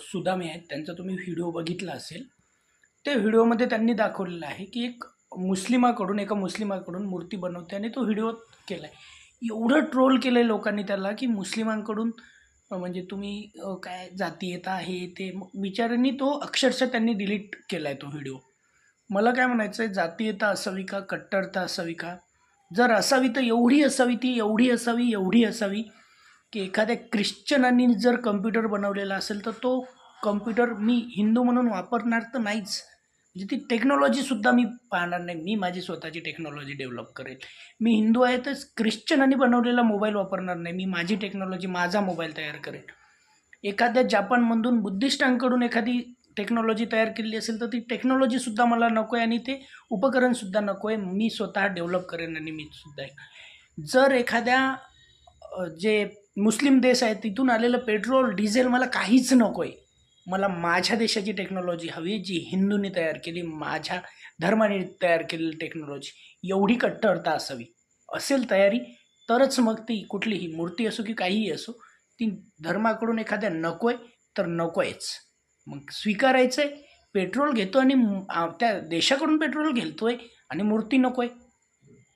सुदामे आहेत त्यांचा तुम्ही व्हिडिओ बघितला असेल. त्या व्हिडिओमध्ये त्यांनी दाखवलेलं आहे की एका मुस्लिमाकडून मूर्ती बनवते आणि तो व्हिडिओ केला आहे. एवढं ट्रोल केलं आहे लोकांनी त्याला की मुस्लिमांकडून म्हणजे तुम्ही काय जातीयता हे ते बिचाऱ्यांनी तो अक्षरशः त्यांनी डिलीट केला आहे तो व्हिडिओ. मला काय म्हणायचं आहे, जातीयता असावी का, कट्टरता असावी का? जर असावी तर एवढी असावी, ती एवढी असावी की एखाद्या ख्रिश्चनांनी जर कम्प्युटर बनवलेला असेल तर तो कम्प्युटर मी हिंदू म्हणून वापरणार तर नाहीच. म्हणजे ती टेक्नॉलॉजीसुद्धा मी पाहणार नाही. मी माझी स्वतःची टेक्नॉलॉजी डेव्हलप करेल. मी हिंदू आहे तर ख्रिश्चनांनी बनवलेला मोबाईल वापरणार नाही. मी माझी टेक्नॉलॉजी, माझा मोबाईल तयार करेल. एखाद्या जापानमधून बुद्धिस्टांकडून एखादी टेक्नॉलॉजी तयार केलेली असेल तर ती टेक्नॉलॉजीसुद्धा मला नको आहे आणि ते उपकरणसुद्धा नको आहे. मी स्वतः डेव्हलप करेन आणि मी सुद्धा जर एखाद्या जे मुस्लिम देश आहे तिथून आलेलं पेट्रोल डिझेल मला काहीच नको आहे. मला माझ्या देशाची टेक्नॉलॉजी हवी जी हिंदूंनी तयार केली, माझ्या धर्माने तयार केलेली टेक्नॉलॉजी. एवढी कट्टरता असावी. असेल तयारी तरच मग ती कुठलीही मूर्ती असो की काहीही असो, ती धर्माकडून एखाद्या नको आहे तर नको आहेच. मग स्वीकारायचं आहे. पेट्रोल घेतो आणि त्या देशाकडून पेट्रोल घेतोय आणि मूर्ती नको आहे.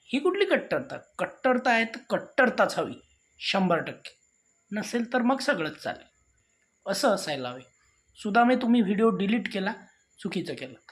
ही कुठली कट्टरता? कट्टरता आहे तर कट्टरताच हवी 100%. नसेल तर मग सगळंच चालेल. असं असायला हवे. सुदामे, तुम्ही व्हिडिओ डिलीट केला, चुकीचं केलं.